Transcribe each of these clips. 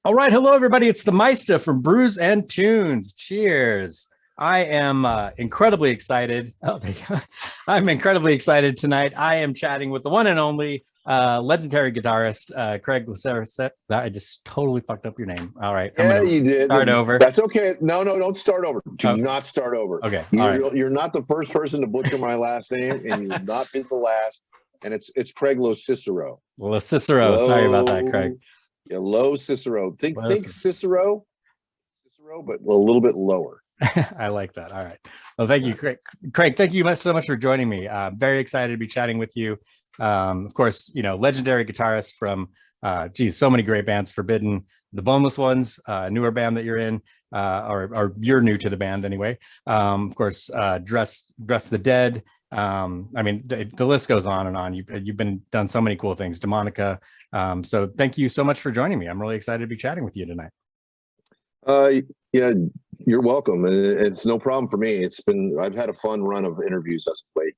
All right, hello everybody. It's the Meista from Brews and Tunes. Cheers. I am incredibly excited. I'm incredibly excited tonight. I am chatting with the one and only legendary guitarist, Craig Locicero. I just totally fucked up your name. All right, I'm Yeah, gonna you did. start over. That's okay. No, don't start over. Do Oh, not start over. okay, all right. You're not the first person to butcher my last name, and you will not be the last. And it's Craig Locicero. Locicero. Sorry about that, Craig. Low, yeah, low Cicero. Think Cicero, but a little bit lower. I like that. All right. Well, thank you, Craig. Craig, thank you so much for joining me. Very excited to be chatting with you. Of course, legendary guitarist from, so many great bands. Forbidden, the Boneless Ones, newer band that you're in, or you're new to the band anyway. Of course, Dress the Dead. The list goes on and on. You've been done so many cool things. Demonica. So thank you so much for joining me. I'm really excited to be chatting with you tonight. Yeah, you're welcome. And it's no problem for me. I've had a fun run of interviews as of late.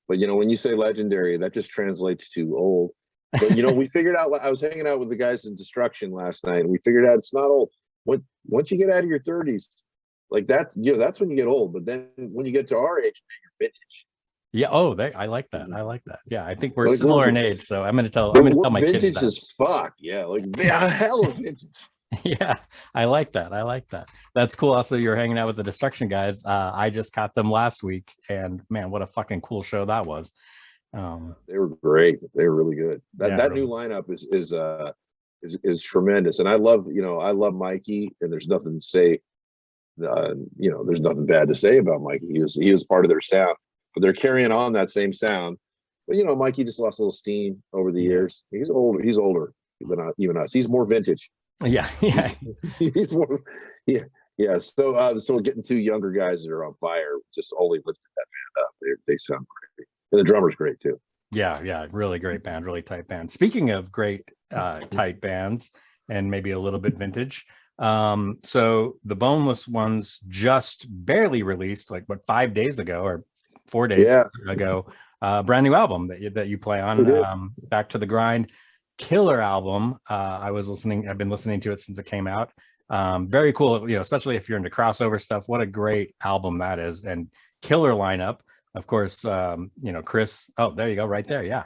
But when you say legendary, that just translates to old. But we figured out. I was hanging out with the guys in Destruction last night, and we figured out it's not old. Once you get out of your 30s, like that, that's when you get old. But then when you get to our age, you're vintage. Yeah. Oh, I like that. I like that. Yeah, I think we're Like, similar in age, so I'm gonna tell my kids vintage that. as fuck. Yeah, like hell of vintage. Yeah, I like that. I like that. That's cool. Also, you're hanging out with the Destruction guys. I just caught them last week, and man, what a fucking cool show that was. They were great. They were really good. That really. New lineup is tremendous, and I love Mikey, and there's nothing to say. There's nothing bad to say about Mikey. He was part of their sound, but they're carrying on that same sound. But Mikey just lost a little steam over the years. He's older. He's older than even us. He's more vintage. Yeah. He's more. Yeah. So getting two younger guys that are on fire just only lifted that band up. They sound great, and the drummer's great too. Yeah, really great band, really tight band. Speaking of great tight bands and maybe a little bit vintage, so the Boneless Ones just barely released, like 5 days ago or 4 days ago, brand new album that you play on, Back to the Grind. Killer album. I've been listening to it since it came out. Very cool, especially if you're into crossover stuff. What a great album that is, and killer lineup. Of course, Chris. Oh, there you go, right there. Yeah.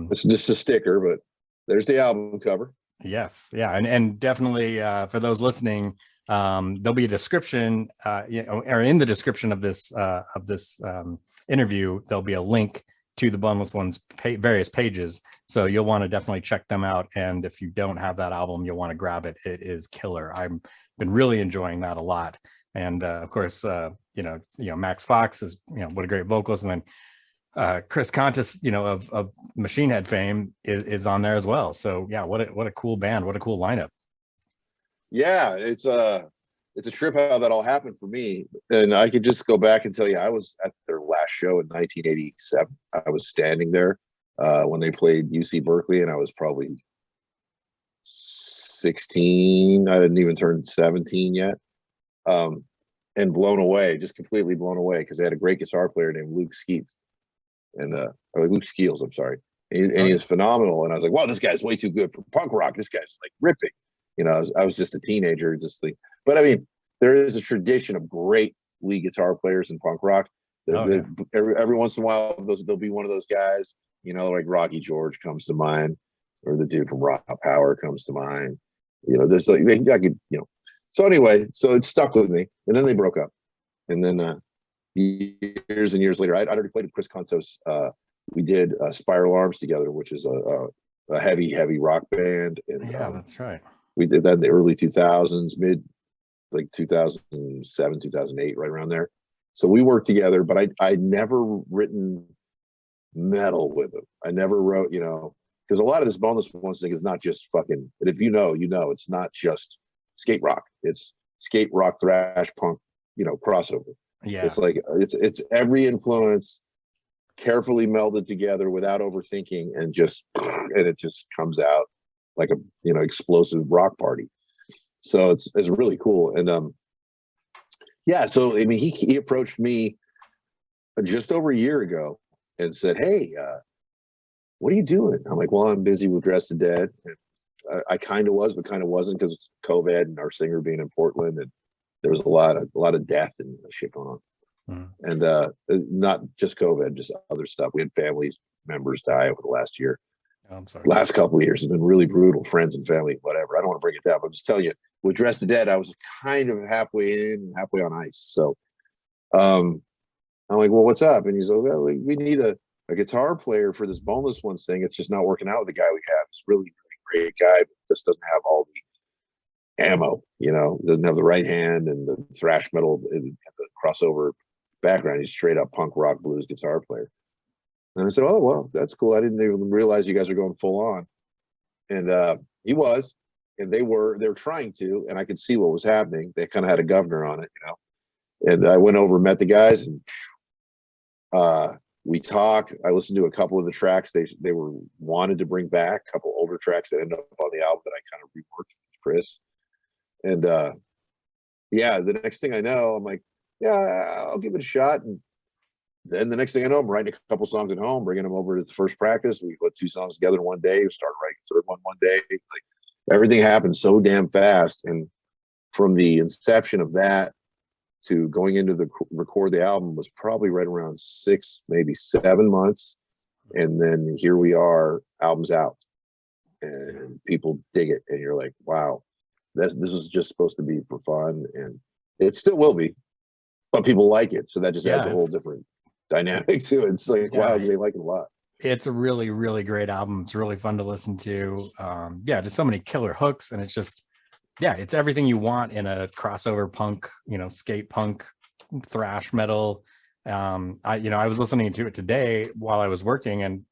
It's just a sticker, but there's the album cover. Yes, yeah, and definitely for those listening, there'll be a description, or in the description of this interview, there'll be a link to the Boneless Ones various pages, so you'll want to definitely check them out. And if you don't have that album, you'll want to grab it. It is killer. I've been really enjoying that a lot. And of course, Max Fox is what a great vocalist, and then Chris Contis, of Machine Head fame, is on there as well. So yeah, what a cool band, what a cool lineup. Yeah, it's a trip how that all happened for me. And I could just go back and tell you, I was at their last show in 1987. I was standing there when they played UC Berkeley, and I was probably 16. I didn't even turn 17 yet. And blown away, just completely blown away, because they had a great guitar player named Luke Skeets, and Luke Skeels, I'm sorry. And he is phenomenal. And I was like, wow, this guy's way too good for punk rock. This guy's like ripping. I was just a teenager, but I mean, there is a tradition of great lead guitar players in punk rock. Every once in a while, there'll be one of those guys, like Rocky George comes to mind, or the dude from Raw Power comes to mind. There's So anyway, so it stuck with me, and then they broke up, and then years and years later, I'd already played with Chris Contos. We did Spiral Arms together, which is a heavy rock band, and that's right. We did that in the early 2000s, mid 2007, 2008, right around there. So we worked together, but I'd never written metal with him. I never wrote, because a lot of this Boneless Ones thing is not just fucking. And if it's not just skate rock. It's skate rock, thrash, punk, crossover. Yeah, it's like it's every influence carefully melded together without overthinking, and it just comes out like a explosive rock party. So it's really cool. And so I mean, he approached me just over a year ago and said, hey, what are you doing? I'm like, well, I'm busy with Dress the Dead, and I kind of was, but kind of wasn't, because COVID and our singer being in Portland, and there was a lot of death and shit going on. And not just COVID, just other stuff. We had families members die over the last year. Oh, I'm sorry. Last couple of years have been really brutal. Friends and family, whatever. I don't want to bring it down, but I'm just telling you, with Dress the Dead, I was kind of halfway in, halfway on ice. So I'm like, well, what's up? And he's like, well, we need a guitar player for this Boneless Ones thing. It's just not working out with the guy we have. He's really, really great guy, but just doesn't have all the ammo, doesn't have the right hand and the thrash metal and the crossover background. He's straight up punk rock blues guitar player. And I said, oh, well, that's cool. I didn't even realize you guys are going full on. And he was, and they were trying to, and I could see what was happening. They kind of had a governor on it, And I went over, met the guys, and we talked. I listened to a couple of the tracks they were wanted to bring back, a couple older tracks that ended up on the album that I kind of reworked with Chris. And yeah, the next thing I know, I'm like, yeah, I'll give it a shot. And then the next thing I know, I'm writing a couple songs at home, bringing them over to the first practice. We put 2 songs together in one day. We started writing a third one day. Like, everything happened so damn fast. And from the inception of that to going into the record the album was probably right around 6, maybe 7 months. And then here we are, album's out, and people dig it. And you're like, wow, this was just supposed to be for fun. And it still will be, but people like it. So that just adds a whole different dynamic to it. It's like, wow, they like it a lot. It's a really, really great album. It's really fun to listen to. Just so many killer hooks, and it's just, it's everything you want in a crossover punk, skate punk, thrash metal. I was listening to it today while I was working and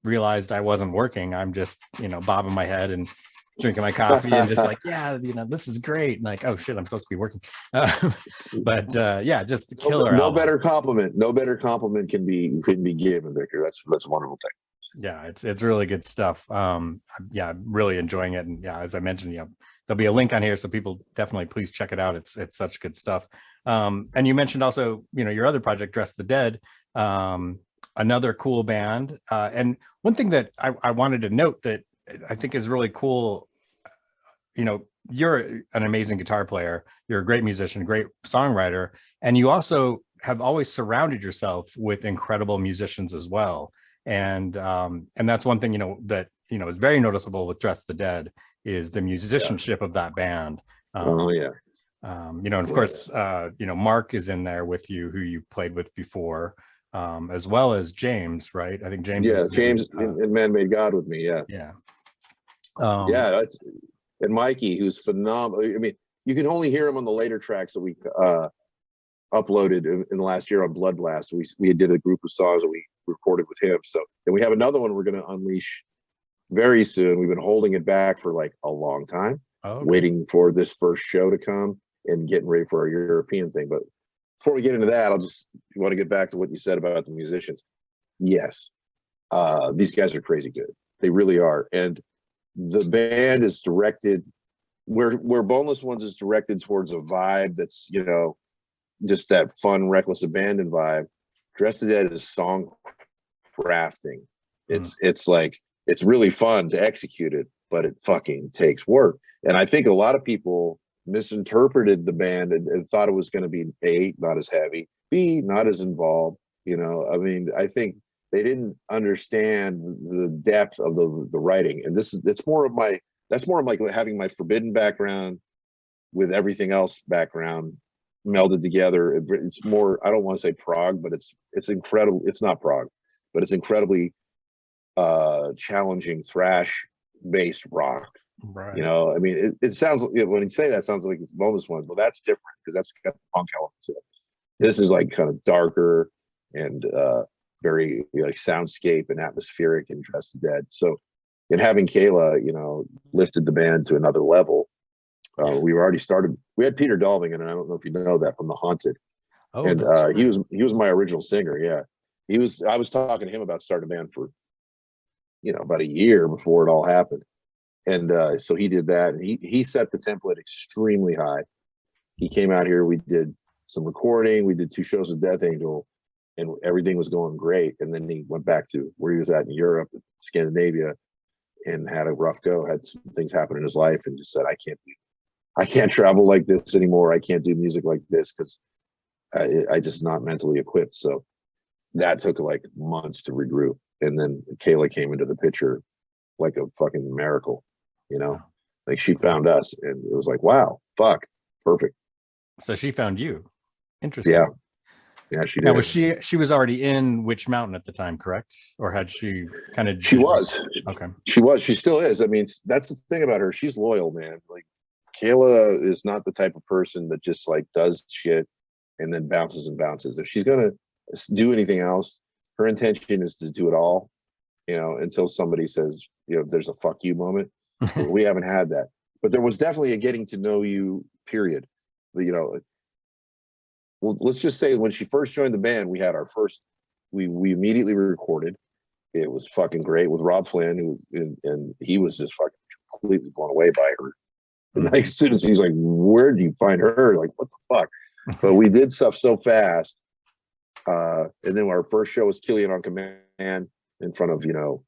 realized I wasn't working. I'm just, bobbing my head and drinking my coffee and just like, this is great. And like, oh shit, I'm supposed to be working. Just a killer. No better compliment. No better compliment can be given, Victor. That's a wonderful thing. Yeah, it's really good stuff. Really enjoying it. And as I mentioned, there'll be a link on here, so people definitely please check it out. It's such good stuff. And you mentioned also, your other project, Dress the Dead, another cool band. And one thing that I wanted to note that I think is really cool, you're an amazing guitar player, you're a great musician, great songwriter, and you also have always surrounded yourself with incredible musicians as well. And that's one thing, that, is very noticeable with Dress the Dead is the musicianship of that band. And of course, Mark is in there with you, who you played with before, as well as James, right? I think James. Yeah, James in Man Made God with me. Yeah. And Mikey, who's phenomenal. I mean, you can only hear him on the later tracks that we uploaded in the last year on Blood Blast. We did a group of songs that we recorded with him. So then we have another one we're going to unleash very soon. We've been holding it back for like a long time, waiting for this first show to come and getting ready for our European thing. But before we get into that, you want to get back to what you said about the musicians. Yes, these guys are crazy good. They really are. And the band is directed where Boneless Ones is directed towards a vibe that's, just that fun, reckless abandon vibe. Dress the Dead is song crafting. It's like, it's really fun to execute it, but it fucking takes work. And I think a lot of people misinterpreted the band and thought it was going to be A, not as heavy, B, not as involved. I think they didn't understand the depth of the writing. And that's more of like having my Forbidden background with everything else background melded together. It's more, I don't want to say prog, but it's incredible. It's not prog, but it's incredibly challenging thrash based rock. Right. It sounds, when you say that, it sounds like it's Boneless Ones, but that's different because that's got the punk element to it. This is like kind of darker and very like soundscape and atmospheric and Dress the Dead. So, and having Kayla, lifted the band to another level. We were already started. We had Peter Dolving, and I don't know if you know that, from The Haunted. Oh, and right. he was my original singer. Yeah, I was talking to him about starting a band for, about a year before it all happened. And so he did that, and he set the template extremely high. He came out here. We did some recording. We did 2 shows with Death Angel, and everything was going great. And then he went back to where he was at in Europe, Scandinavia, and had a rough go, had some things happen in his life, and just said, I can't travel like this anymore. I can't do music like this because I just not mentally equipped. So that took like months to regroup. And then Kayla came into the picture like a fucking miracle, you know, like she found us and it was like, wow, fuck, perfect. So she found you. Interesting. Yeah. Yeah, she did. Now, was she was already in Witch Mountain at the time, correct? Or had she kind of? She was. Okay. She was. She still is. I mean, that's the thing about her. She's loyal, man. Like Kayla is not the type of person that just like does shit and then bounces and bounces. If she's gonna do anything else, her intention is to do it all, you know, until somebody says, you know, there's a fuck you moment. We haven't had that, but there was definitely a getting to know you period. You know, well, let's just say when she first joined the band, we had our first, we immediately recorded. It was fucking great with Rob Flynn, and he was just fucking completely blown away by her. And like, as soon as he's like, where do you find her? Like, what the fuck? But we did stuff so fast. And then our first show was Killian on Command in front of, you know,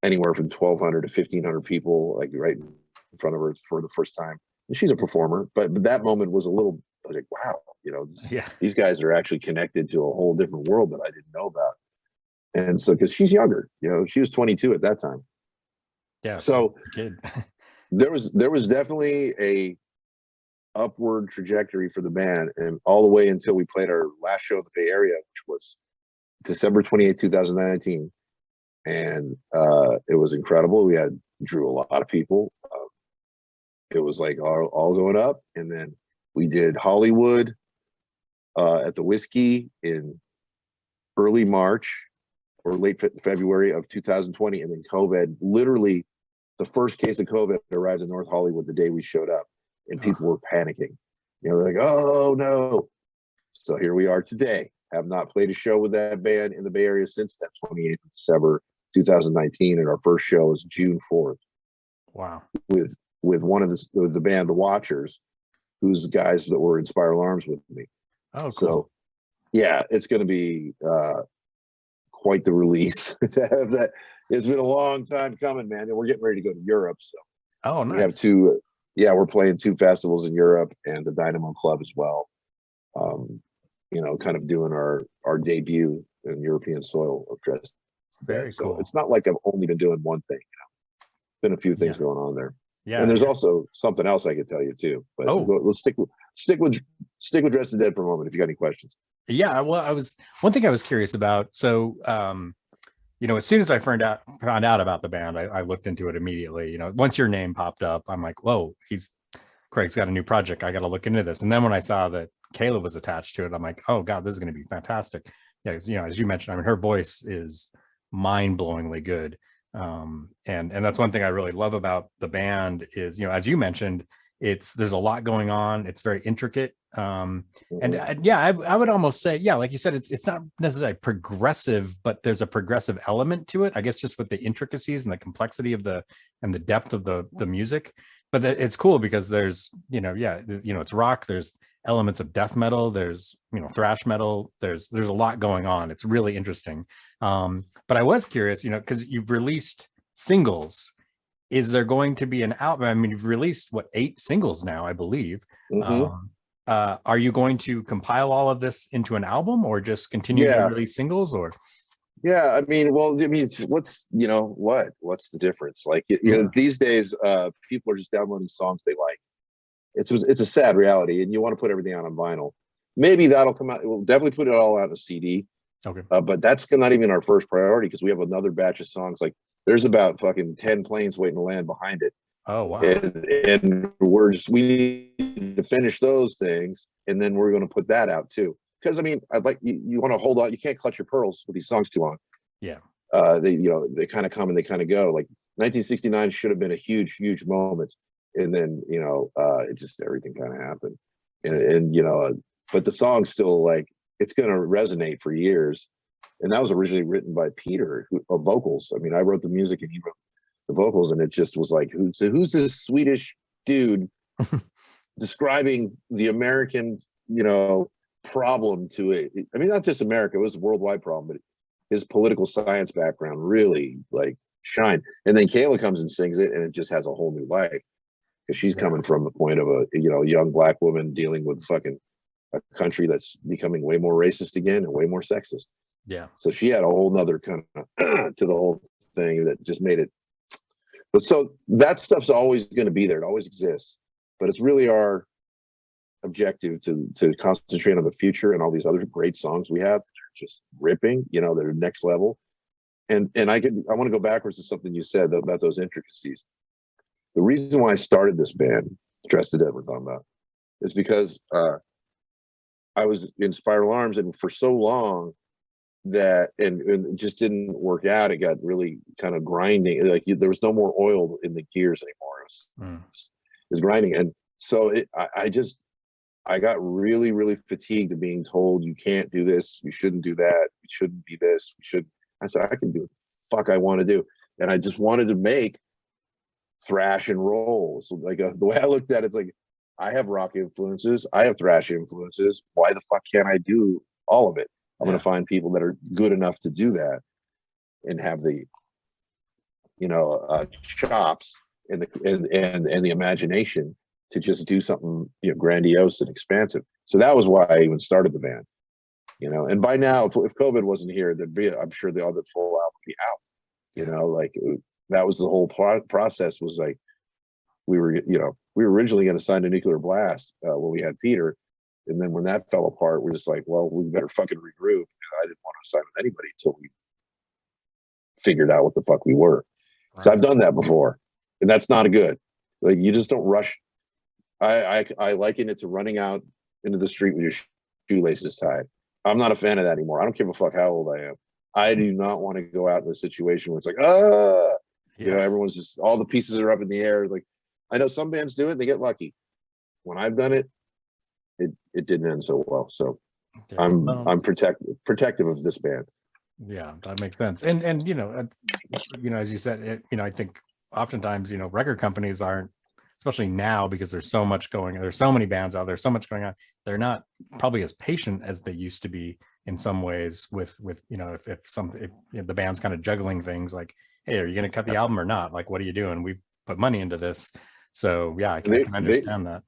anywhere from 1,200 to 1,500 people, like right in front of her for the first time. And she's a performer, but that moment was a little, I was like, wow, you know, these guys are actually connected to a whole different world that I didn't know about. And so, because she's younger, you know, she was 22 at that time. Yeah. So kid. there was definitely a upward trajectory for the band, and all the way until we played our last show in the Bay Area, which was December 28, 2019. And it was incredible. We drew a lot of people. It was like all going up. And then we did Hollywood at the Whiskey in early March or late February of 2020. And then COVID, literally the first case of COVID arrived in North Hollywood the day we showed up, and people were panicking. You know, they're like, oh no. So here we are today. Have not played a show with that band in the Bay Area since that 28th of December 2019, and our first show is June 4th. Wow. With one of the band, The Watchers, who's the guys that were in Spiral Arms with me. Oh, cool. So yeah, it's going to be quite the release to have that. It's been a long time coming, man, and we're getting ready to go to Europe. So nice. We have two. Yeah, we're playing 2 festivals in Europe and the Dynamo Club as well. You know, kind of doing our debut in European soil of Dresden. Very so cool. It's not like I've only been doing one thing. You know, been a few things going on there. Yeah, and there's also something else I could tell you too. But let's stick with Dresden Dead for a moment. If you got any questions. Yeah, well, one thing I was curious about. So, you know, as soon as I found out about the band, I looked into it immediately. You know, once your name popped up, I'm like, whoa, Craig's got a new project. I got to look into this. And then when I saw that Kayla was attached to it, I'm like, oh God, this is going to be fantastic. Yeah, you know, as you mentioned, I mean, her voice is mind-blowingly good. And that's one thing I really love about the band is, you know, as you mentioned, there's a lot going on. It's very intricate. And I would almost say, yeah, like you said, it's not necessarily progressive, but there's a progressive element to it, I guess, just with the intricacies and the complexity of the depth of the music. But it's cool because there's, you know, it's rock, there's elements of death metal, there's, you know, thrash metal, there's a lot going on. It's really interesting. But I was curious, you know, because you've released singles. Is there going to be an album? I mean, you've released 8 singles now, I believe. Are you going to compile all of this into an album, or just continue to release singles? Or I mean, what's the difference? Like, you know, these days, people are just downloading songs they like. It's a sad reality, and you want to put everything out on vinyl. Maybe that'll come out. We'll definitely put it all out on a CD. Okay. But that's not even our first priority, because we have another batch of songs. Like, there's about fucking 10 planes waiting to land behind it. Oh wow. And we need to finish those things, and then we're going to put that out too. Because I mean, I'd like you want to hold on. You can't clutch your pearls with these songs too long. Yeah. They kind of come and they kind of go. Like 1969 should have been a huge moment, and then it just everything kind of happened, and but the song's still like it's going to resonate for years. And that was originally written by Peter, of vocals. I mean, I wrote the music and he wrote the vocals, and it just was like, who's this Swedish dude describing the American, problem to it? I mean, not just America, it was a worldwide problem, but his political science background really like shine. And then Kayla comes and sings it, and it just has a whole new life because she's coming from the point of a young black woman dealing with fucking a country that's becoming way more racist again and way more sexist. Yeah. So she had a whole nother kind of to the whole thing that just made it. But so that stuff's always going to be there. It always exists. But it's really our objective to concentrate on the future and all these other great songs we have that are just ripping, they're next level. And I want to go backwards to something you said about those intricacies. The reason why I started this band, Stress to Death, we're talking about, is because I was in Spiral Arms, and for so long that and it just didn't work out. It got really kind of grinding. Like there was no more oil in the gears anymore. It was grinding, and so I got really, really fatigued of being told you can't do this, you shouldn't do that, you shouldn't be this, you should. I said I can do what the fuck I want to do, and I just wanted to make thrash and roll. So like the way I looked at it, it's like I have rock influences, I have thrash influences. Why the fuck can't I do all of it? I'm going to find people that are good enough to do that and have the chops and the imagination to just do something grandiose and expansive. So that was why I even started the band. And by now, if COVID wasn't here, I'm sure the other full album would be out. Like that was the whole process. Was like we were originally going to sign to Nuclear Blast when we had Peter, and then when that fell apart, we're just like, well, we better fucking regroup. And I didn't want to sign with anybody until we figured out what the fuck we were. Right. So I've done that before, and that's not good. Like you just don't rush. I liken it to running out into the street with your shoelaces tied. I'm not a fan of that anymore. I don't give a fuck how old I am. I do not want to go out in a situation where it's like, everyone's just, all the pieces are up in the air. Like, I know some bands do it, they get lucky. When I've done it, it didn't end so well. So I'm protective of this band. Yeah, that makes sense. And as you said, I think oftentimes, record companies aren't, especially now because there's so much there's so many bands out there, so much going on. They're not probably as patient as they used to be in some ways with if the band's kind of juggling things like, hey, are you going to cut the album or not? Like, what are you doing? We put money into this. So yeah, I can understand that.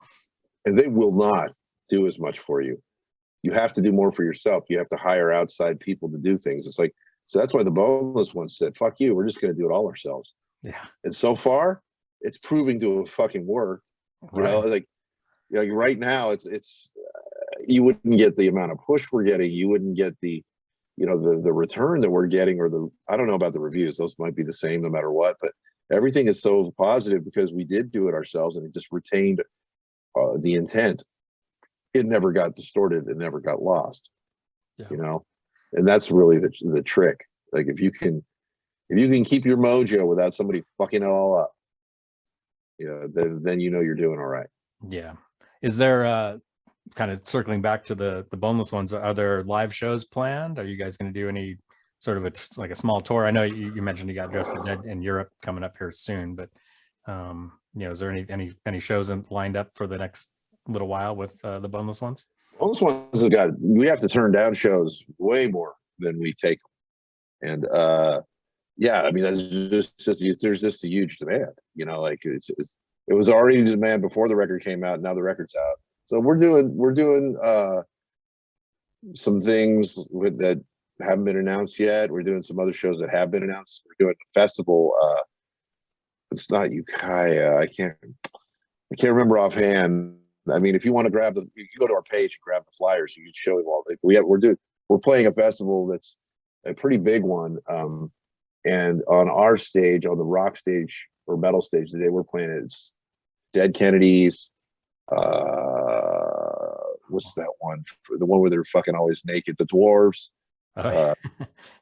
And they will not do as much for you. You have to do more for yourself. You have to hire outside people to do things. It's like, so that's why the Boneless Ones said, fuck you, we're just going to do it all ourselves. Yeah. And so far, it's proving to have fucking worked. Like right now, it's you wouldn't get the amount of push we're getting. You wouldn't get the return that we're getting, or I don't know about the reviews. Those might be the same no matter what, but everything is so positive because we did do it ourselves, and it just retained the intent. It never got distorted. It never got lost. Yeah. And that's really the trick. Like if you can keep your mojo without somebody fucking it all up, then you're doing all right. Yeah. Is there kind of circling back to the Boneless Ones, are there live shows planned? Are you guys going to do any sort of a small tour? I know you mentioned you got Dress the Dead in Europe coming up here soon, but is there any shows lined up for the next little while with the Boneless Ones? Boneless Ones we have to turn down shows way more than we take them. And I mean, there's just a huge demand, like it was already in demand before the record came out. Now the record's out. So we're doing some things that haven't been announced yet. We're doing some other shows that have been announced. We're doing a festival. It's not Ukiah. I can't remember offhand. I mean, if you want to you can go to our page and grab the flyers. You can show them all. We're playing a festival that's a pretty big one. And on our stage, on the rock stage or metal stage today, we're playing it's Dead Kennedys. What's that one? The one where they're fucking always naked. The Dwarves.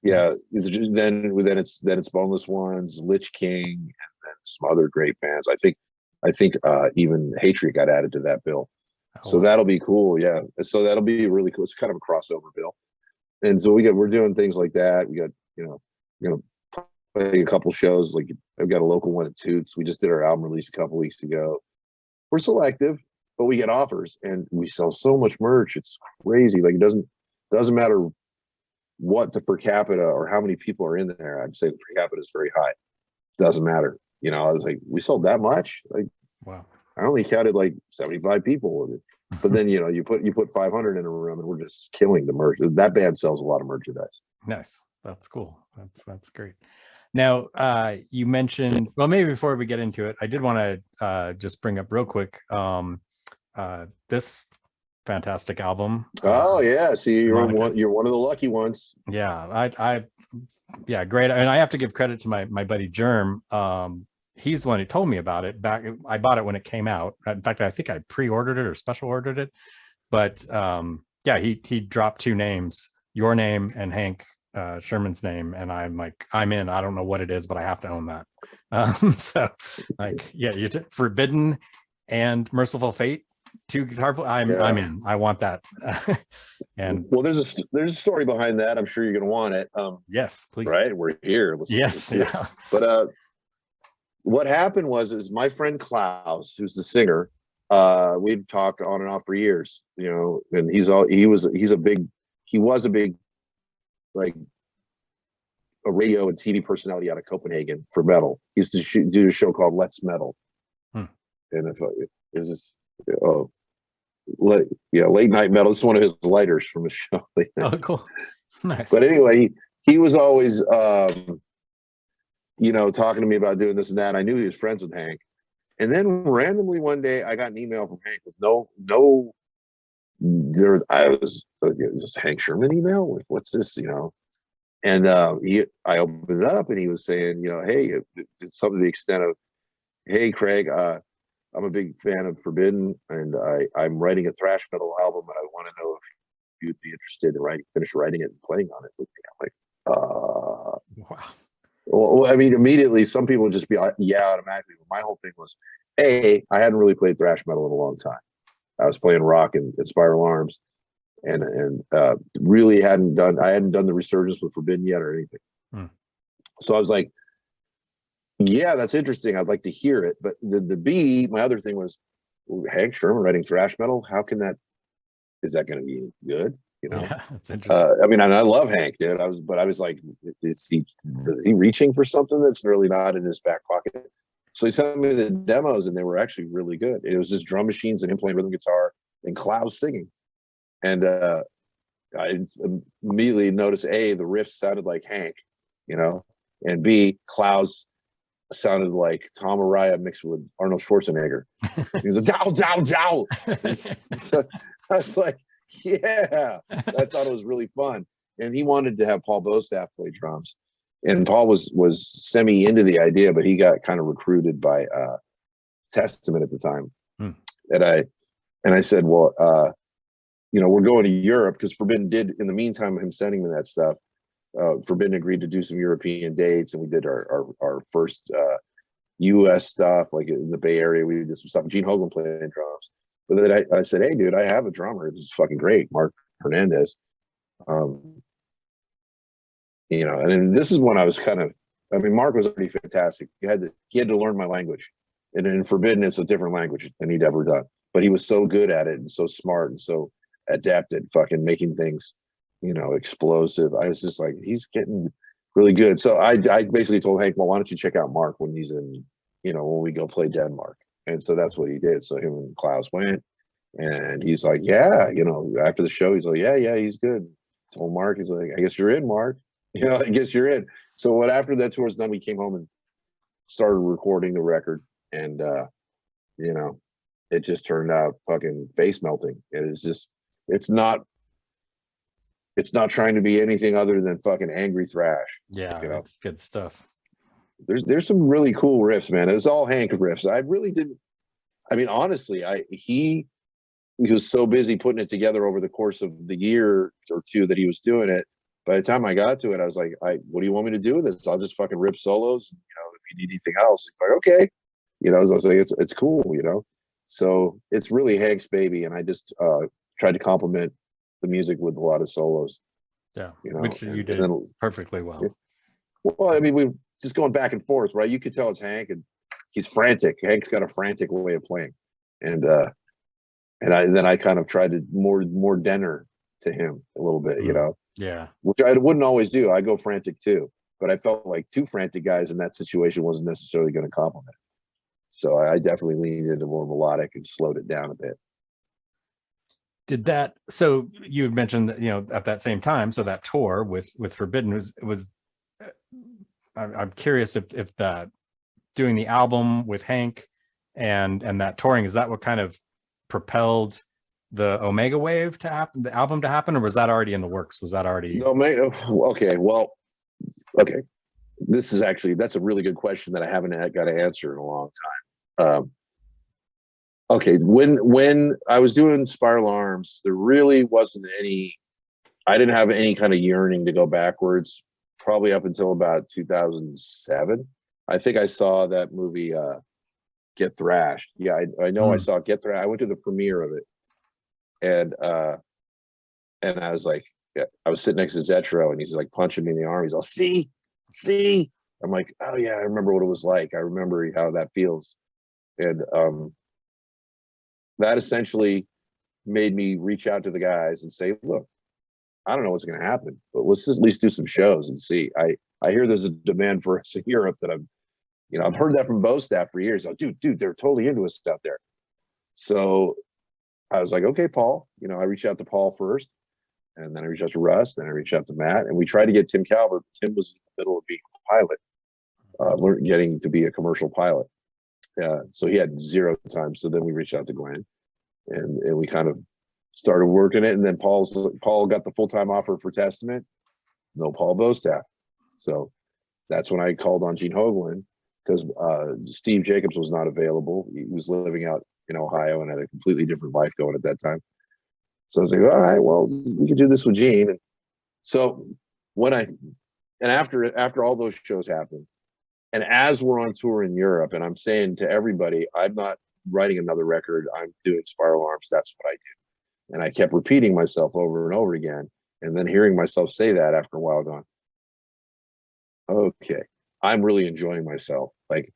Yeah. Then it's Boneless Ones, Lich King, and then some other great bands. I think even Hatred got added to that bill. Oh, so that'll be cool. Yeah. So that'll be really cool. It's kind of a crossover bill. And so we're doing things like that. We got, play a couple shows. Like I've got a local one at Toots. We just did our album release a couple weeks ago. We're selective, but we get offers and we sell so much merch. It's crazy. Like it doesn't matter what the per capita or how many people are in there. I'd say the per capita is very high. doesn't matter. You know, I was like, we sold that much? Like, Wow. I only counted like 75 people with it. But then, you know, you put 500 in a room and we're just killing the merch. That band sells a lot of merchandise. Nice. That's cool. That's great. Now, you mentioned, well, maybe before we get into it, I did want to just bring up real quick this fantastic album. Oh yeah, see, you're Demonica. one of the lucky ones. Yeah, yeah, great. And I have to give credit to my buddy Germ. He's the one who told me about it back. I bought it when it came out. In fact, I think I pre-ordered it or special ordered it. But yeah, he dropped two names, your name and Hank Sherman's name, and I'm like, I'm in. I don't know what it is, but I have to own that. So like, yeah, Forbidden and Merciful Fate, two guitar. I'm in. I want that. And well, there's a story behind that. I'm sure you're gonna want it. Yes, please. Right, we're here. Let's yeah. But what happened was my friend Klaus, who's the singer, we'd talked on and off for years, you know, and he was a big like a radio and TV personality out of Copenhagen for metal. He used to do a show called Let's Metal. And if is this late night metal. It's one of his lighters from his show. Oh, cool. Nice. But anyway, he was always you know, talking to me about doing this and that. I knew he was friends with Hank. And then randomly one day I got an email from Hank with I was just Hank Sherman email. Like, what's this, you know? And I opened it up and he was saying, you know, hey, it's something to the extent of, hey, Craig, I'm a big fan of Forbidden and I'm writing a thrash metal album and I want to know if you'd be interested in finish writing it and playing on it with me. I'm like, wow. Well, I mean, immediately some people would just be yeah, automatically. But my whole thing was, I hadn't really played thrash metal in a long time. I was playing rock and Spiral Arms, and really I hadn't done the resurgence with Forbidden yet or anything. So I was like, yeah, that's interesting. I'd like to hear it. But my other thing was, Hank Sherman writing thrash metal. Is that going to be good? You know, yeah, that's interesting. I mean, and I love Hank, dude. I was like, is he reaching for something that's really not in his back pocket? So he sent me the demos, and they were actually really good. It was just drum machines and him playing rhythm guitar and Klaus singing. And I immediately noticed the riffs sounded like Hank, you know, and B, Klaus sounded like Tom Araya mixed with Arnold Schwarzenegger. He was like, dow, dow, dow. So I was like, yeah, I thought it was really fun. And he wanted to have Paul Bostaff play drums. And Paul was semi into the idea, but he got kind of recruited by Testament at the time. And I said, well, you know, we're going to Europe because Forbidden did, in the meantime, him sending me that stuff, Forbidden agreed to do some European dates, and we did our first US stuff, like in the Bay Area. We did some stuff. Gene Hogan playing drums. But then I said, hey, dude, I have a drummer. It's fucking great, Mark Hernandez. You know, and this is when I was Mark was already fantastic. He had to learn my language. And in Forbidden, it's a different language than he'd ever done. But he was so good at it and so smart and so adept at fucking making things, you know, explosive. I was just like, he's getting really good. So I basically told Hank, well, why don't you check out Mark when he's in, you know, when we go play Denmark. And so that's what he did. So him and Klaus went, and he's like, yeah, you know, after the show, he's like, yeah, he's good. Told Mark, he's like, I guess you're in, Mark. You know, I guess you're in. So after that tour was done, we came home and started recording the record, and you know, it just turned out fucking face melting. It's not trying to be anything other than fucking angry thrash. Yeah, you know? Good stuff. There's some really cool riffs, man. It's all Hank riffs. I really didn't. I mean, honestly, he was so busy putting it together over the course of the year or two that he was doing it. By the time I got to it, I was like, what do you want me to do with this? I'll just fucking rip solos. And, you know, if you need anything else, he's like, okay. You know, I was like, it's cool, you know. So it's really Hank's baby, and I just tried to complement the music with a lot of solos. Yeah, you know, which you did perfectly well. Well, I mean, we just going back and forth, right? You could tell it's Hank, and he's frantic. Hank's got a frantic way of playing, and I kind of tried to more Denner to him a little bit, you know. Yeah, which I wouldn't always do. I go frantic too, but I felt like two frantic guys in that situation wasn't necessarily going to complement. So I definitely leaned into more melodic and slowed it down a bit. Did that, so you had mentioned that, you know, at that same time, so that tour with Forbidden was I'm curious if that, doing the album with Hank and that touring, is that what kind of propelled the Omega Wave to happen, the album to happen, or was that already in the works? Was that already? No, okay, well, okay. This is actually, that's a really good question that I haven't got to answer in a long time. Okay, when I was doing Spiral Arms, there really wasn't any, I didn't have any kind of yearning to go backwards, probably up until about 2007. I think I saw that movie Get Thrashed. Yeah, I know I saw Get Thrashed. I went to the premiere of it, and I was like, yeah, I was sitting next to Zetro, and he's like punching me in the arm. He's all, see. I'm like, oh yeah, I remember what it was like. I remember how that feels, and that essentially made me reach out to the guys and say, look, I don't know what's going to happen, but let's just at least do some shows and see. I hear there's a demand for us in Europe that I've heard that from Bo staff for years. Oh, dude, they're totally into us out there. So I was like, okay, Paul. I reached out to Paul first, and then I reached out to Russ, then I reached out to Matt, and we tried to get Tim Calvert. Tim was in the middle of being a pilot, getting to be a commercial pilot. So he had zero time. So then we reached out to Glenn, and we kind of started working it. And then Paul got the full-time offer for Testament. No Paul Bostaff. So that's when I called on Gene Hoglan, because Steve Jacobs was not available. He was living out in Ohio and had a completely different life going at that time. So I was like, all right, well, we can do this with Gene. And so after all those shows happened, and as we're on tour in Europe, and I'm saying to everybody, I'm not writing another record, I'm doing Spiral Arms, that's what I do. And I kept repeating myself over and over again, and then hearing myself say that after a while, going, okay, I'm really enjoying myself. Like,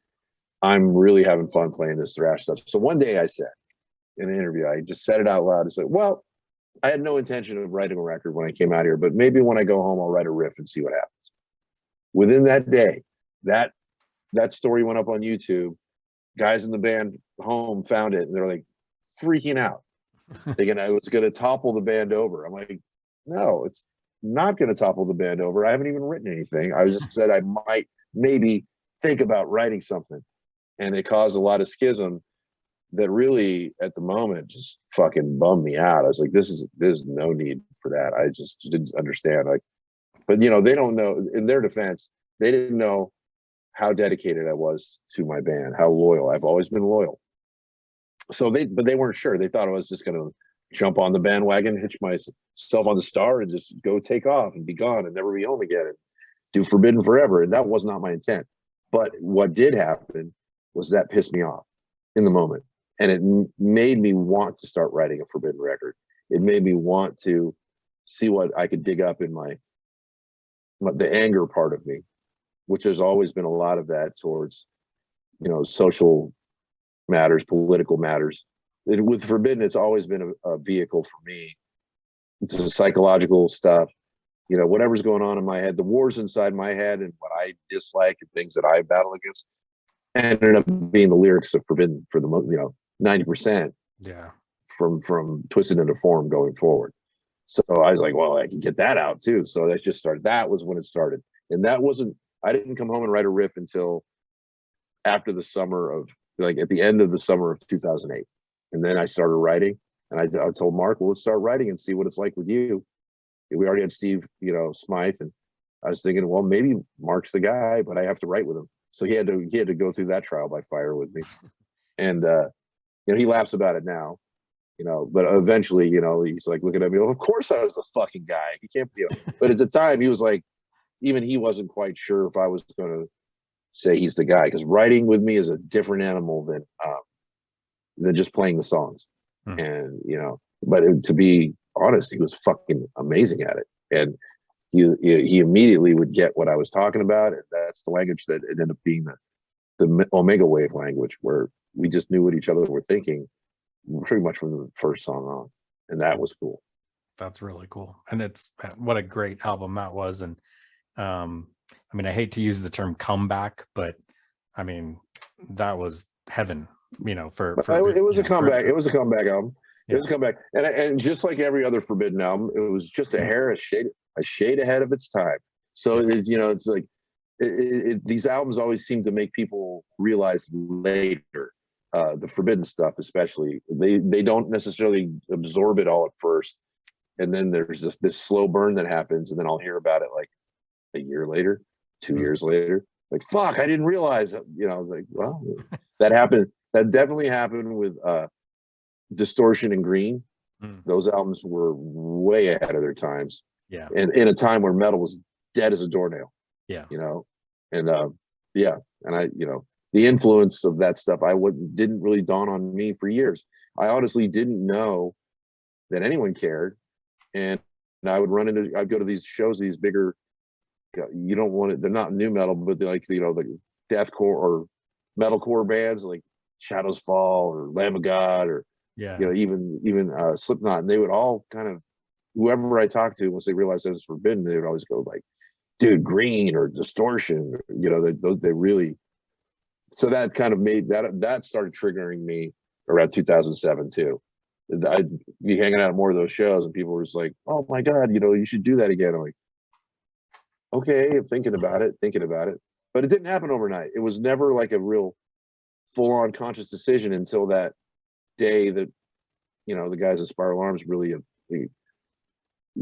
I'm really having fun playing this thrash stuff. So one day I said in an interview, I just said it out loud. I said, well, I had no intention of writing a record when I came out here, but maybe when I go home, I'll write a riff and see what happens. Within that day, that story went up on YouTube. Guys in the band home found it, and they're like freaking out, thinking I was going to topple the band over. I'm like, no, it's not going to topple the band over. I haven't even written anything. I just said I might maybe think about writing something, and it caused a lot of schism that really at the moment just fucking bummed me out. I was like, there's no need for that. I just didn't understand. Like, but they don't know. In their defense, they didn't know how dedicated I was to my band, how loyal. I've always been loyal. So they weren't sure. They thought I was just going to jump on the bandwagon, hitch myself on the star, and just go take off and be gone and never be home again and do Forbidden forever. And that was not my intent. But what did happen was that pissed me off in the moment. And it made me want to start writing a Forbidden record. It made me want to see what I could dig up in the anger part of me, which there's always been a lot of that towards, social matters, political matters. With Forbidden, it's always been a vehicle for me. It's a psychological stuff, whatever's going on in my head, the wars inside my head and what I dislike and things that I battle against ended up being the lyrics of Forbidden for the most, 90%. Yeah. From Twisted into Form going forward. So I was like, well, I can get that out too. So that just started. That was when it started. And I didn't come home and write a riff until after the summer of, like, at the end of the summer of 2008. And then I started writing, and I told Mark, well, let's start writing and see what it's like with you. We already had Steve, Smythe, and I was thinking, well, maybe Mark's the guy, but I have to write with him. So he had to go through that trial by fire with me. And, he laughs about it now, but eventually, he's like looking at me, well, of course I was the fucking guy. He can't be, but at the time he was like, even he wasn't quite sure if I was going to say he's the guy, because writing with me is a different animal than just playing the songs. And, but to be honest, he was fucking amazing at it. And he immediately would get what I was talking about. And that's the language that it ended up being the Omega Wave language, where we just knew what each other were thinking pretty much from the first song on. And that was cool. That's really cool. And what a great album that was. And I mean, I hate to use the term comeback, but I mean, that was heaven, for It was a for comeback. It was a comeback album. It was yeah, a comeback, and just like every other Forbidden album, it was just a shade ahead of its time. So yeah, it's like these albums always seem to make people realize later. The Forbidden stuff, especially, they don't necessarily absorb it all at first, and then there's this slow burn that happens, and then I'll hear about it like a year later, 2 years later. Like, fuck, I didn't realize. Like, well, that happened. That definitely happened with Distortion and Green. Mm. Those albums were way ahead of their times, Yeah, and in a time where metal was dead as a doornail. yeah, And yeah, and the influence of that stuff didn't really dawn on me for years. I honestly didn't know that anyone cared, and I'd go to these shows, these bigger, you don't want it, they're not new metal, but they're like, the deathcore or metalcore bands like Shadows Fall or Lamb of God, or yeah, even Slipknot, and they would all kind of, whoever I talked to, once they realized that it was Forbidden, they would always go like, dude, Green or Distortion, they really. So that kind of made that started triggering me around 2007 too. I'd be hanging out at more of those shows, and people were just like, "Oh my god, you should do that again." I'm like, "Okay, I'm thinking about it, but it didn't happen overnight. It was never like a real full-on conscious decision until that day that the guys at Spiral Arms really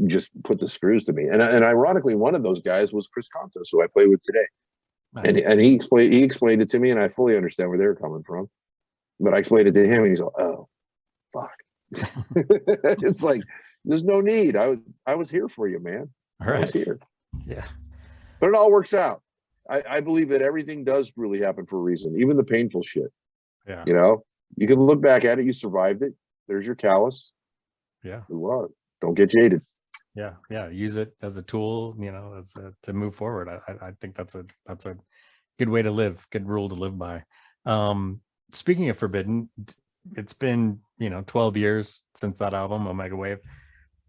just put the screws to me. And ironically, one of those guys was Chris Contos, who I play with today. nice. And he explained it to me, and I fully understand where they're coming from. But I explained it to him, and he's like, "Oh, fuck." It's like, there's no need. I was here for you, man. All I was right, here. yeah, But it all works out. I believe that everything does really happen for a reason, even the painful shit. yeah, You can look back at it. You survived it. There's your callus. yeah, Move on. Don't get jaded. yeah, yeah. Use it as a tool, to move forward. I think that's a good way to live, good rule to live by. Speaking of Forbidden, it's been 12 years since that album, Omega Wave.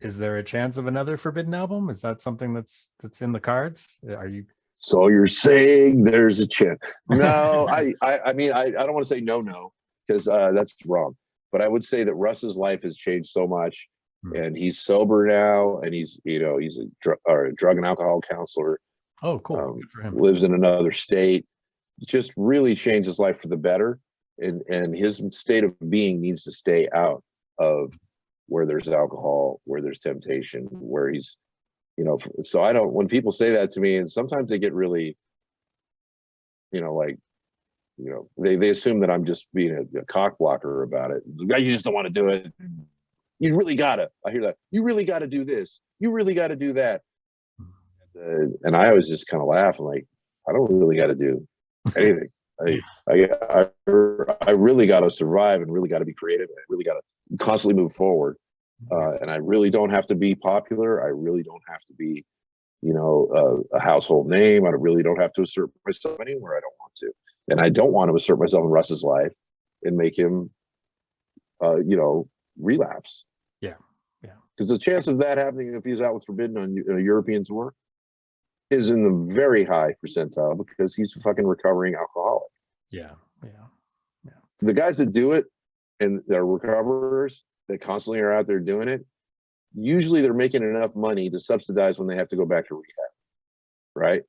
Is there a chance of another Forbidden album? Is that something that's in the cards? Are you? So you're saying there's a chance? No, I mean, I don't want to say no, because that's wrong. But I would say that Russ's life has changed so much, and he's sober now, and he's a drug and alcohol counselor. Oh, cool. Good for him. Lives in another state. Just really changed his life for the better, and his state of being needs to stay out of where there's alcohol, where there's temptation, where he's so I don't, when people say that to me, and sometimes they get really like they assume that I'm just being a cock blocker about it. You just don't want to do it. You really gotta. I hear that. You really gotta do this. You really gotta do that. And I always just kind of laugh. I'm like, I don't really got to do anything. I really got to survive, and really got to be creative. I really got to constantly move forward. And I really don't have to be popular. I really don't have to be, a household name. I really don't have to assert myself anywhere I don't want to. And I don't want to assert myself in Russ's life and make him, relapse. Yeah. Yeah. Because the chance of that happening if he's out with Forbidden on a European tour is in the very high percentile, because he's a fucking recovering alcoholic. Yeah. Yeah. Yeah. The guys that do it and they're recoverers that constantly are out there doing it, usually they're making enough money to subsidize when they have to go back to rehab, right?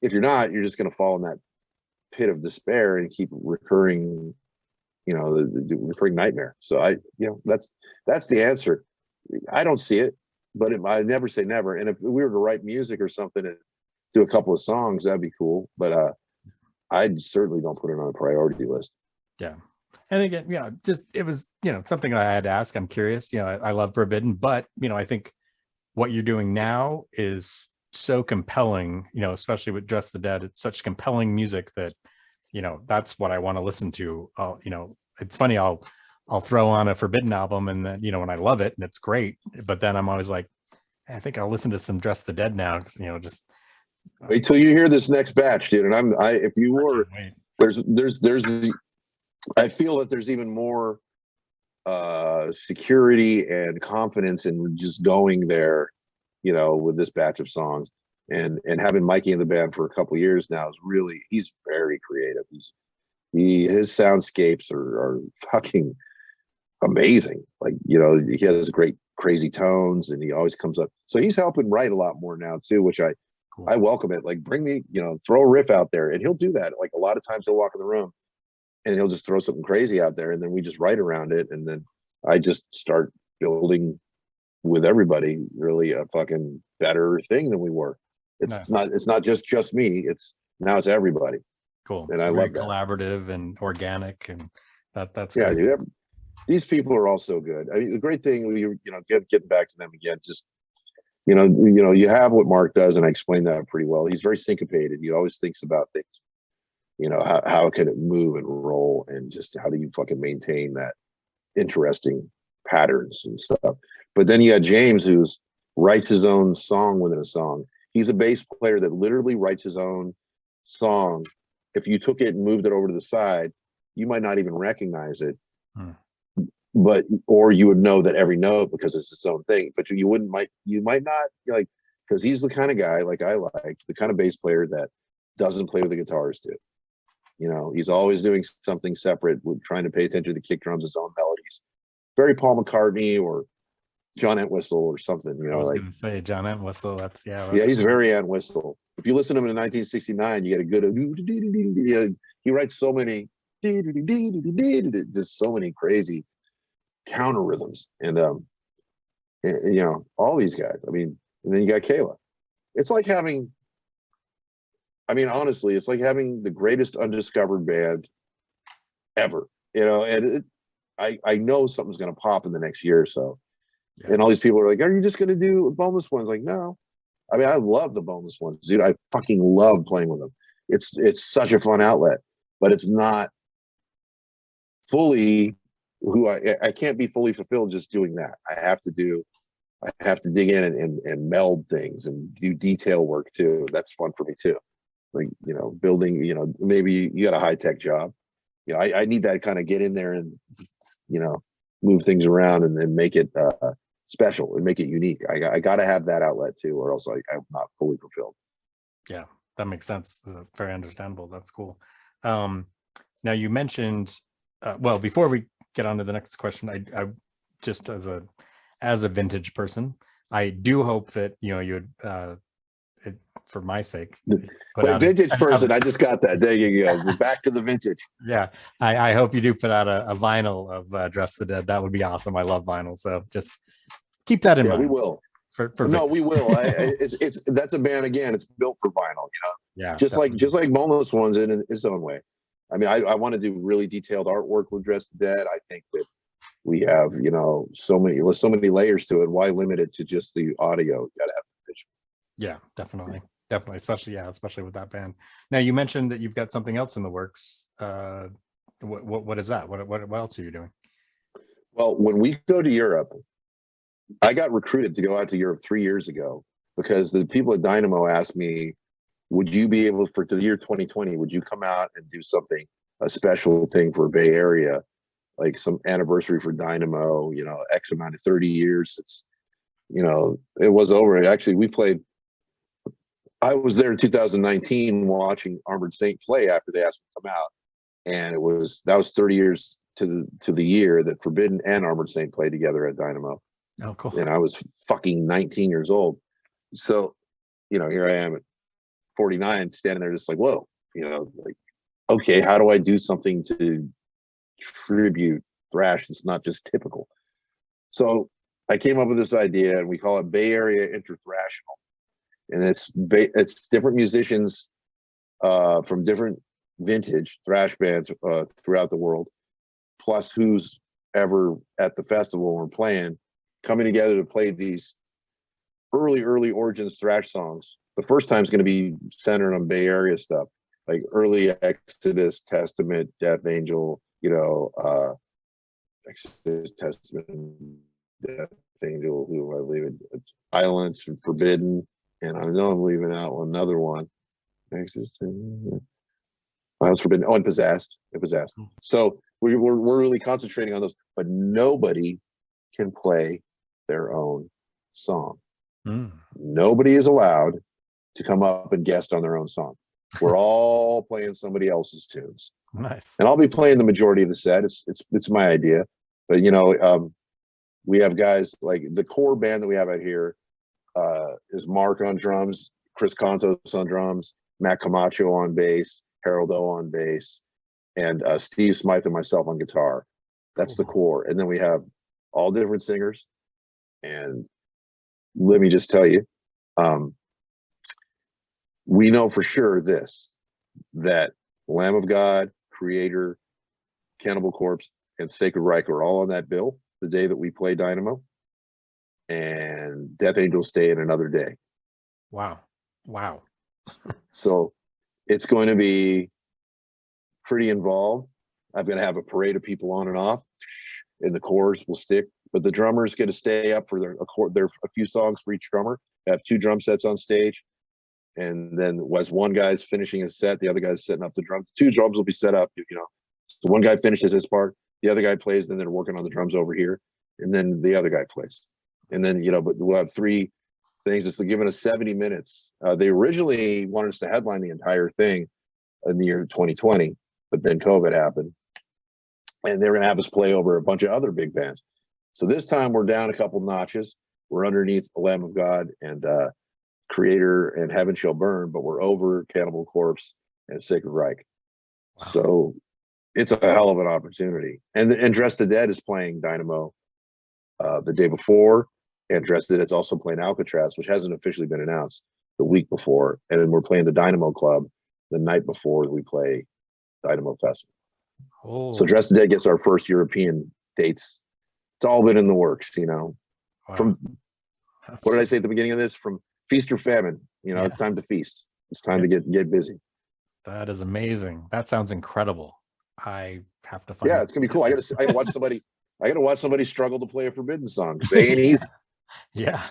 If you're not, you're just going to fall in that pit of despair and keep recurring, the recurring nightmare. So that's the answer. I don't see it, but I never say never. And if we were to write music or something and do a couple of songs, that'd be cool. But I certainly don't put it on a priority list. Yeah. And again, just it was, something I had to ask. I'm curious. I love Forbidden, but I think what you're doing now is so compelling, especially with Dress the Dead. It's such compelling music that, that's what I want to listen to. It's funny, I'll throw on a Forbidden album, and then, when I love it and it's great, but then I'm always like, I think I'll listen to some Dress the Dead now. Cause, just wait till you hear this next batch, dude. And if you were, I feel that there's even more security and confidence in just going there you know, with this batch of songs. And having Mikey in the band for a couple years now is really, he's very creative. His soundscapes are fucking amazing. Like, you know, he has great crazy tones, and he always comes up. So he's helping write a lot more now too, which I welcome it. Like, bring me, you know, throw a riff out there, and he'll do that. Like, a lot of times he'll walk in the room and he'll just throw something crazy out there, and then we just write around it, and then I just start building with everybody really a fucking better thing than we were. It's not just me. Now it's everybody. Cool. And it's I very love that. Collaborative and organic, and that's yeah, cool. dude. These people are all so good. I mean, the great thing, you know, getting back to them again, just, you know, you have what Mark does, and I explained that pretty well. He's very syncopated. He always thinks about things. You know, how can it move and roll, and just how do you fucking maintain that interesting patterns and stuff. But then you got James, who writes his own song within a song. He's a bass player that literally writes his own song. If you took it and moved it over to the side, you might not even recognize it. But, or you would know that every note because it's its own thing. But you might not, like, because he's the kind of guy, like I like, the kind of bass player that doesn't play with the guitars too. You know, he's always doing something separate, with trying to pay attention to the kick drums, his own melodies. Very Paul McCartney or John Entwistle or something. You know, I was like, gonna say John Entwistle. That's he's cool. very Entwistle. If you listen to him in 1969, you get a good. He writes so many, just so many crazy counter rhythms, and you know, all these guys. I mean, and then you got Kayla. It's like having, I mean, honestly, it's like having the greatest undiscovered band ever. You know, and I know something's going to pop in the next year or so. Yeah. And all these people are like, "Are you just going to do Boneless Ones?" Like, no. I mean, I love the Boneless Ones, dude. I fucking love playing with them. It's such a fun outlet, but it's not fully who I can't be fully fulfilled just doing that. I have to dig in and meld things and do detail work too. That's fun for me too. Like, you know, building, you know, maybe you got a high tech job. You know, I need that kind of get in there and, you know, move things around and then make it special and make it unique. I got to have that outlet too, or else I'm not fully fulfilled. Yeah, that makes sense. Very understandable. That's cool. Now you mentioned, well, before we get on to the next question, I just as a vintage person, I do hope that, you know, you would, for my sake, Wait, vintage person, I just got that. There you go. We're back to the vintage. Yeah, I hope you do put out a vinyl of Dress the Dead. That would be awesome. I love vinyl, so just keep that in mind. We will. No, we will. It's that's a band, again. It's built for vinyl, you know. Yeah, just like Boneless Ones in its own way. I mean, I want to do really detailed artwork with Dress the Dead. I think that we have, you know, so many layers to it. Why limit it to just the audio? You gotta have the visual. Yeah, definitely, especially with that band. Now, you mentioned that you've got something else in the works. What is that? What else are you doing? Well, when we go to Europe, I got recruited to go out to Europe 3 years ago because the people at Dynamo asked me, would you be able, for the year 2020, would you come out and do something, a special thing for Bay Area, like some anniversary for Dynamo, you know, X amount of 30 years. It's, you know, it was over. Actually, I was there in 2019 watching Armored Saint play after they asked me to come out. And that was 30 years to the year that Forbidden and Armored Saint played together at Dynamo. Oh, cool. And I was fucking 19 years old. So, you know, here I am at 49, standing there just like, whoa, you know, like, okay, how do I do something to tribute thrash that's not just typical? So I came up with this idea, and we call it Bay Area Interthrational. And it's different musicians from different vintage thrash bands throughout the world, plus who's ever at the festival we're playing, coming together to play these early origins thrash songs. The first time is going to be centered on Bay Area stuff, like early Exodus, Testament, Death Angel, you know, Exodus, Testament, Death Angel, who I believe it, Violence and Forbidden, and I know I'm leaving out another one. Exodus, Violence, Forbidden, and Possessed. So we're really concentrating on those, but nobody can play their own song. Nobody is allowed to come up and guest on their own song. We're all playing somebody else's tunes. Nice. And I'll be playing the majority of the set. It's my idea. But we have guys like the core band that we have out here is Mark on drums, Chris Contos on drums, Matt Camacho on bass, Harold O on bass, and Steve Smythe and myself on guitar. That's the core. And then we have all different singers. And let me just tell you, we know for sure that Lamb of God, Creator, Cannibal Corpse, and Sacred Reich are all on that bill the day that we play Dynamo. And Death Angels stay in another day. Wow. So it's going to be pretty involved. I'm going to have a parade of people on and off, and the chorus will stick. But the drummer's going to stay up for their a few songs for each drummer. I have 2 drum sets on stage, and then as one guy's finishing his set, the other guy's setting up the drums. 2 drums will be set up. So one guy finishes his part, the other guy plays, then they're working on the drums over here, and then the other guy plays. And then but we'll have 3 things. It's given us 70 minutes. They originally wanted us to headline the entire thing in the year 2020, but then COVID happened, and they're going to have us play over a bunch of other big bands. So this time we're down a couple notches. We're underneath the Lamb of God and Creator and Heaven Shall Burn, but we're over Cannibal Corpse and Sacred Reich. Wow. So it's a hell of an opportunity. And Dressed to Dead is playing Dynamo the day before, and Dressed to Dead is also playing Alcatraz, which hasn't officially been announced, the week before. And then we're playing the Dynamo Club the night before we play Dynamo Festival. Oh. So Dressed to Dead gets our first European dates. It's all been in the works, Wow. From what did I say at the beginning of this? From feast or famine, yeah. It's time to feast. It's time to get busy. That is amazing. That sounds incredible. I have to find. Yeah, it's gonna be cool. I gotta watch somebody. I gotta watch somebody struggle to play a Forbidden song. They ain't easy. Yeah,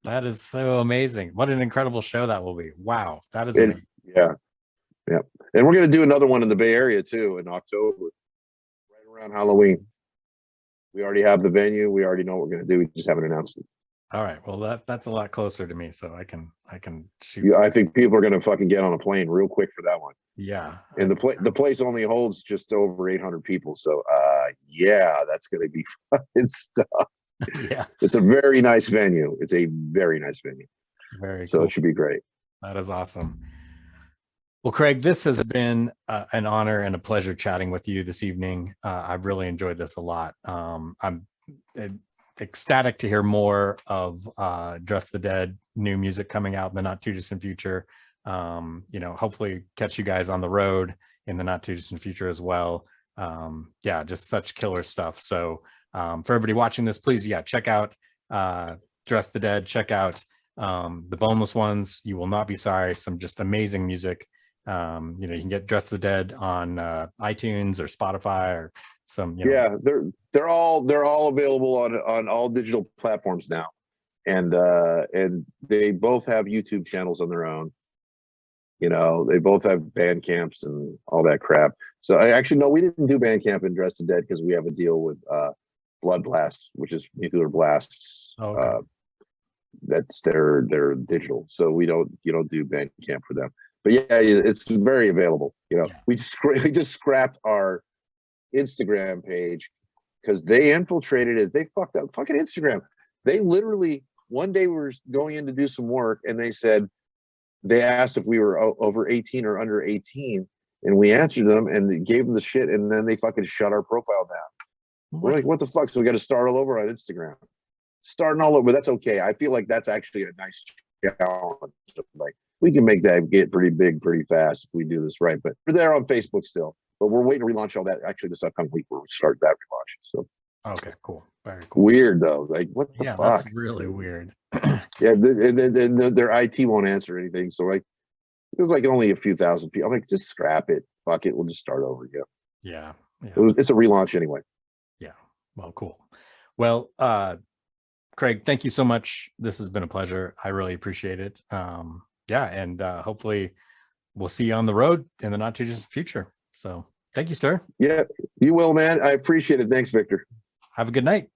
that is so amazing. What an incredible show that will be. Wow, that is amazing. Yeah. And we're gonna do another one in the Bay Area too in October, right around Halloween. We already have the venue. We already know what we're gonna do. We just haven't announced it. All right. Well, that's a lot closer to me, so I can shoot. Yeah, I think people are gonna fucking get on a plane real quick for that one. Yeah. And the place only holds just over 800 people, so yeah, that's gonna be fun stuff. Yeah. It's a very nice venue. It's a very nice venue. Very so cool. It should be great. That is awesome. Well, Craig, this has been an honor and a pleasure chatting with you this evening. I've really enjoyed this a lot. I'm ecstatic to hear more of Dress the Dead new music coming out in the not too distant future. Hopefully catch you guys on the road in the not too distant future as well. Yeah, just such killer stuff. So for everybody watching this, please, check out Dress the Dead, check out the Boneless Ones. You will not be sorry. Some just amazing music. You can get Dress the Dead on iTunes or Spotify or some. Yeah, they're all available on all digital platforms now, and they both have YouTube channels on their own. They both have Bandcamps and all that crap. So we didn't do Bandcamp and Dress the Dead because we have a deal with Blood Blast, which is Nuclear Blasts. Oh, okay. That's their digital. So you don't do Bandcamp for them. But yeah, it's very available. We just scrapped our Instagram page because they infiltrated it. They fucked up fucking Instagram. They literally one day we were going in to do some work, and they asked if we were over 18 or under 18, and we answered them and they gave them the shit, and then they fucking shut our profile down. We're like, what the fuck? So we got to start all over on Instagram. Starting all over, but that's okay. I feel like that's actually a nice challenge. Like, we can make that get pretty big pretty fast if we do this right. But we're there on Facebook still. But we're waiting to relaunch all that. Actually, this upcoming week we'll start that relaunch. So okay, cool. Very cool. Weird though. Like, what the fuck? That's really weird. Yeah, their IT won't answer anything. So there's only a few thousand people. I'm like, just scrap it. Fuck it. We'll just start over again. Yeah. It's a relaunch anyway. Yeah. Well, cool. Well, Craig, thank you so much. This has been a pleasure. I really appreciate it. And hopefully we'll see you on the road in the not too distant future. So thank you, sir. Yeah, you will, man. I appreciate it. Thanks, Victor. Have a good night.